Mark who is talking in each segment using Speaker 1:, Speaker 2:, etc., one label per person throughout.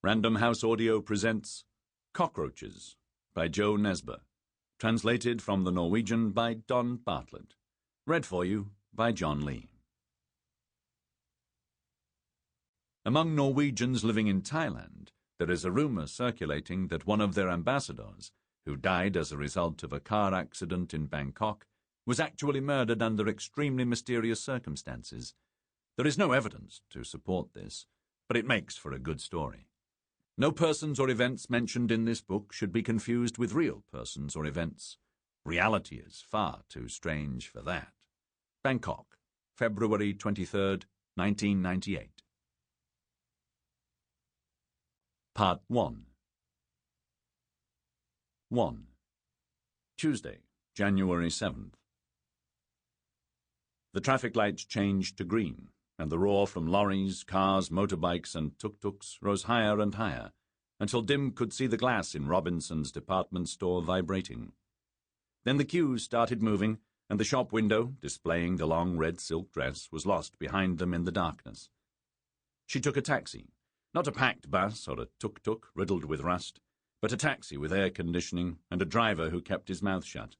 Speaker 1: Random House Audio presents Cockroaches by Joe Nesbø, translated from the Norwegian by Don Bartlett, read for you by John Lee. Among Norwegians living in Thailand, there is a rumor circulating that one of their ambassadors, who died as a result of a car accident in Bangkok, was actually murdered under extremely mysterious circumstances. There is no evidence to support this, but it makes for a good story. No persons or events mentioned in this book should be confused with real persons or events. Reality is far too strange for that. Bangkok, February 23rd, 1998. Part 1. 1. Tuesday, January 7th. The traffic lights changed to green, and the roar from lorries, cars, motorbikes, and tuk-tuks rose higher and higher, until Dim could see the glass in Robinson's department store vibrating. Then the queues started moving, and the shop window, displaying the long red silk dress, was lost behind them in the darkness. She took a taxi, not a packed bus or a tuk-tuk riddled with rust, but a taxi with air conditioning and a driver who kept his mouth shut.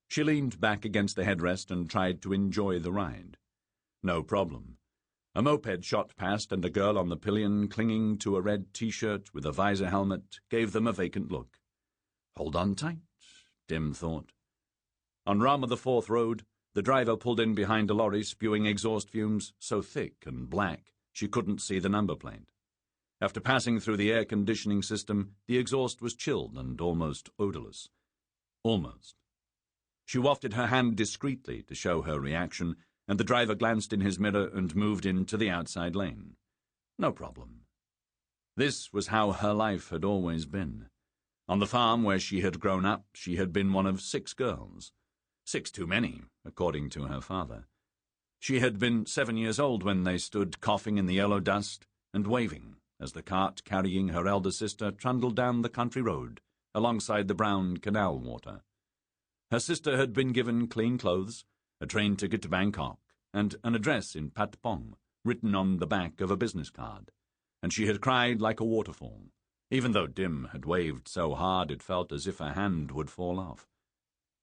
Speaker 1: She leaned back against the headrest and tried to enjoy the ride. No problem. A moped shot past, and a girl on the pillion, clinging to a red T-shirt with a visor helmet, gave them a vacant look. Hold on tight, Dim thought. On Rama the Fourth Road, the driver pulled in behind a lorry spewing exhaust fumes so thick and black she couldn't see the number plate. After passing through the air conditioning system, the exhaust was chilled and almost odorless. Almost. She wafted her hand discreetly to show her reaction, and the driver glanced in his mirror and moved into the outside lane. No problem. This was how her life had always been. On the farm where she had grown up, she had been one of 6 girls. 6 too many, according to her father. She had been 7 years old when they stood coughing in the yellow dust and waving as the cart carrying her elder sister trundled down the country road alongside the brown canal water. Her sister had been given clean clothes, a train ticket to Bangkok, and an address in Patpong written on the back of a business card, and she had cried like a waterfall, even though Dim had waved so hard it felt as if her hand would fall off.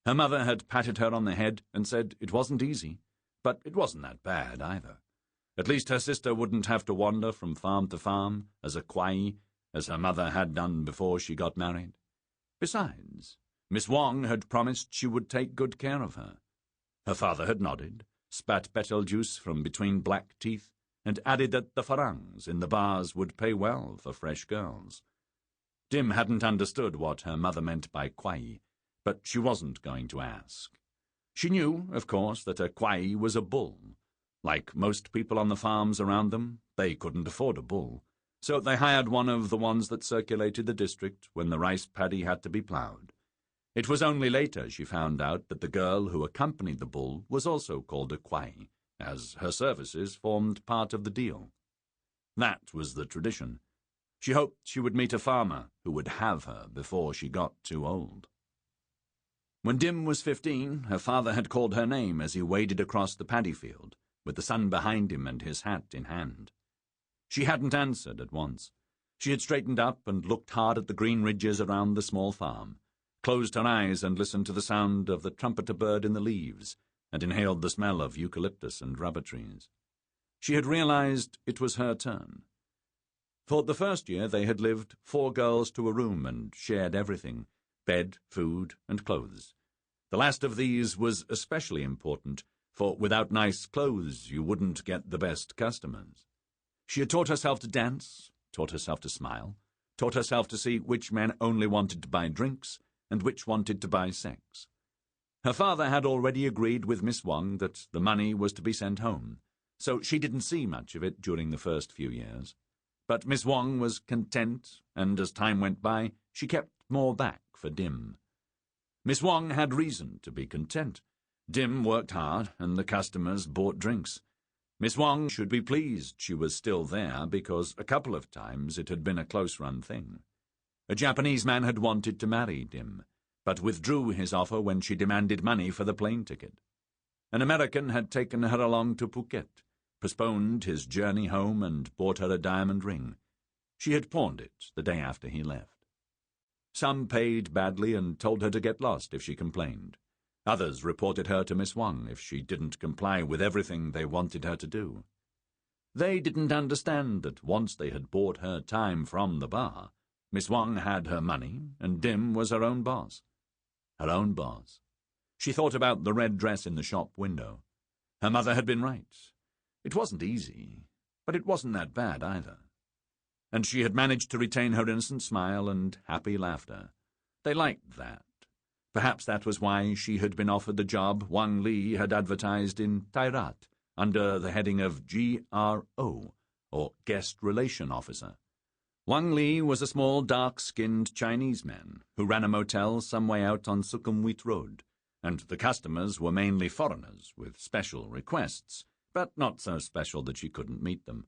Speaker 1: Her mother had patted her on the head and said it wasn't easy, but it wasn't that bad either. At least her sister wouldn't have to wander from farm to farm as a kwai, as her mother had done before she got married. Besides, Miss Wong had promised she would take good care of her. Her father had nodded, spat Betelgeuse from between black teeth, and added that the farangs in the bars would pay well for fresh girls. Dim hadn't understood what her mother meant by kwai, but she wasn't going to ask. She knew, of course, that a kwai was a bull. Like most people on the farms around them, they couldn't afford a bull, so they hired one of the ones that circulated the district when the rice paddy had to be ploughed. It was only later she found out that the girl who accompanied the bull was also called a kwai, as her services formed part of the deal. That was the tradition. She hoped she would meet a farmer who would have her before she got too old. When Dim was 15, her father had called her name as he waded across the paddy field, with the sun behind him and his hat in hand. She hadn't answered at once. She had straightened up and looked hard at the green ridges around the small farm, closed her eyes and listened to the sound of the trumpeter bird in the leaves, and inhaled the smell of eucalyptus and rubber trees. She had realized it was her turn. For the first year they had lived 4 girls to a room and shared everything, bed, food, and clothes. The last of these was especially important, for without nice clothes you wouldn't get the best customers. She had taught herself to dance, taught herself to smile, taught herself to see which men only wanted to buy drinks and which wanted to buy sex. Her father had already agreed with Miss Wong that the money was to be sent home, so she didn't see much of it during the first few years. But Miss Wong was content, and as time went by, she kept more back for Dim. Miss Wong had reason to be content. Dim worked hard, and the customers bought drinks. Miss Wong should be pleased she was still there, because a couple of times it had been a close-run thing. A Japanese man had wanted to marry Dim, but withdrew his offer when she demanded money for the plane ticket. An American had taken her along to Phuket, postponed his journey home, and bought her a diamond ring. She had pawned it the day after he left. Some paid badly and told her to get lost if she complained. Others reported her to Miss Wang if she didn't comply with everything they wanted her to do. They didn't understand that once they had bought her time from the bar, Miss Wang had her money and Dim was her own boss. Her own boss. She thought about the red dress in the shop window. Her mother had been right. It wasn't easy, but it wasn't that bad either. And she had managed to retain her innocent smile and happy laughter. They liked that. Perhaps that was why she had been offered the job Wang Li had advertised in Thailand under the heading of GRO, or Guest Relation Officer. Wang Li was a small, dark-skinned Chinese man who ran a motel some way out on Sukhumvit Road, and the customers were mainly foreigners with special requests, but not so special that she couldn't meet them.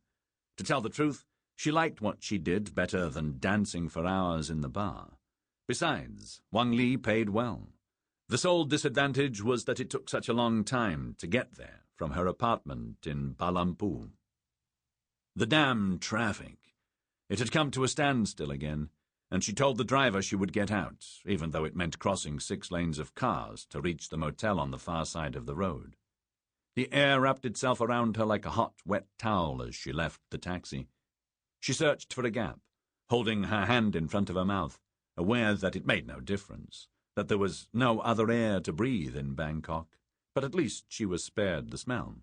Speaker 1: To tell the truth, she liked what she did better than dancing for hours in the bar. Besides, Wang Li paid well. The sole disadvantage was that it took such a long time to get there from her apartment in Balampu. The damned traffic. It had come to a standstill again, and she told the driver she would get out, even though it meant crossing 6 lanes of cars to reach the motel on the far side of the road. The air wrapped itself around her like a hot, wet towel as she left the taxi. She searched for a gap, holding her hand in front of her mouth, aware that it made no difference, that there was no other air to breathe in Bangkok, but at least she was spared the smell.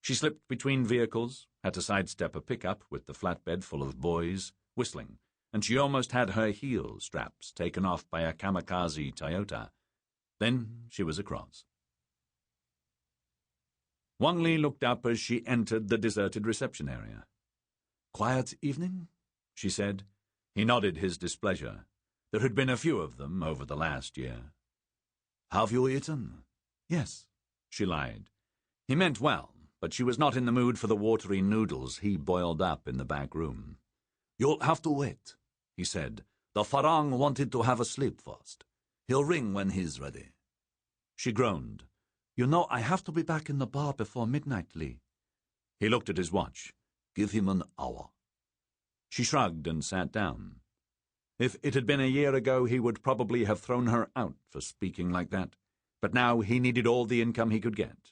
Speaker 1: She slipped between vehicles, had to sidestep a pickup with the flatbed full of boys, whistling, and she almost had her heel straps taken off by a kamikaze Toyota. Then she was across. Wang Li looked up as she entered the deserted reception area. "Quiet evening?" she said. He nodded his displeasure. There had been a few of them over the last year. "Have you eaten?" "Yes," she lied. He meant well, but she was not in the mood for the watery noodles he boiled up in the back room. "You'll have to wait," he said. "The Farang wanted to have a sleep first. He'll ring when he's ready." She groaned. "You know, I have to be back in the bar before midnight, Lee." He looked at his watch. "Give him an hour." She shrugged and sat down. If it had been a year ago, he would probably have thrown her out for speaking like that, but now he needed all the income he could get.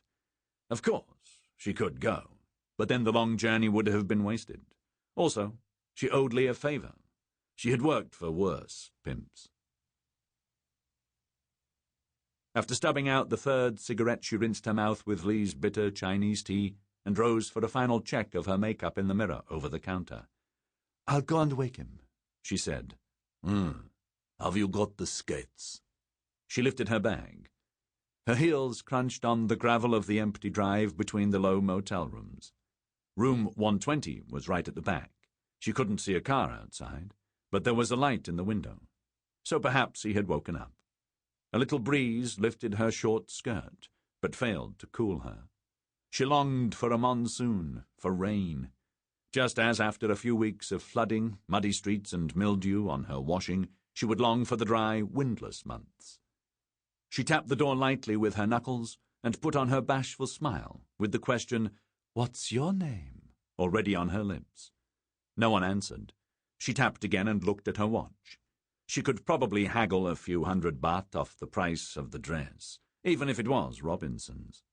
Speaker 1: Of course, she could go, but then the long journey would have been wasted. Also, she owed Lee a favor. She had worked for worse pimps. After stubbing out the 3rd cigarette, she rinsed her mouth with Lee's bitter Chinese tea and rose for a final check of her makeup in the mirror over the counter. "I'll go and wake him," she said. Have you got the skates?" She lifted her bag. Her heels crunched on the gravel of the empty drive between the low motel rooms. Room 120 was right at the back. She couldn't see a car outside, but there was a light in the window. So perhaps he had woken up. A little breeze lifted her short skirt, but failed to cool her. She longed for a monsoon, for rain. Just as after a few weeks of flooding, muddy streets and mildew on her washing, she would long for the dry, windless months. She tapped the door lightly with her knuckles and put on her bashful smile with the question, "What's your name?" already on her lips. No one answered. She tapped again and looked at her watch. She could probably haggle a few hundred baht off the price of the dress, even if it was Robinson's.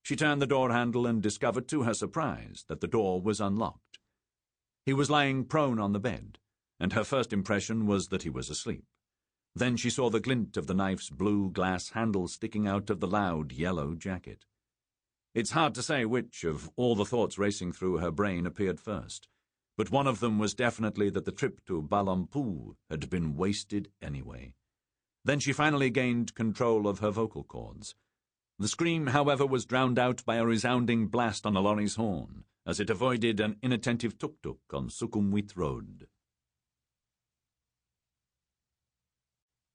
Speaker 1: She turned the door handle and discovered to her surprise that the door was unlocked. He was lying prone on the bed, and her first impression was that he was asleep. Then she saw the glint of the knife's blue glass handle sticking out of the loud yellow jacket. It's hard to say which of all the thoughts racing through her brain appeared first, but one of them was definitely that the trip to Balampu had been wasted anyway. Then she finally gained control of her vocal cords. The scream, however, was drowned out by a resounding blast on a lorry's horn, as it avoided an inattentive tuk-tuk on Sukhumvit Road.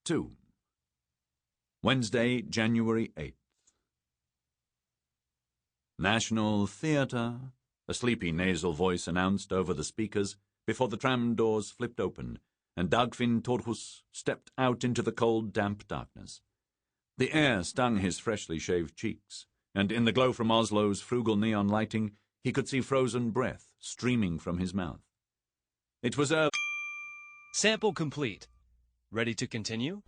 Speaker 1: 2. Wednesday, January 8th. National Theatre, a sleepy nasal voice announced over the speakers before the tram doors flipped open, and Dagfinn Torhus stepped out into the cold, damp darkness. The air stung his freshly shaved cheeks, and in the glow from Oslo's frugal neon lighting, he could see frozen breath streaming from his mouth. It was early.
Speaker 2: Sample complete. Ready to continue?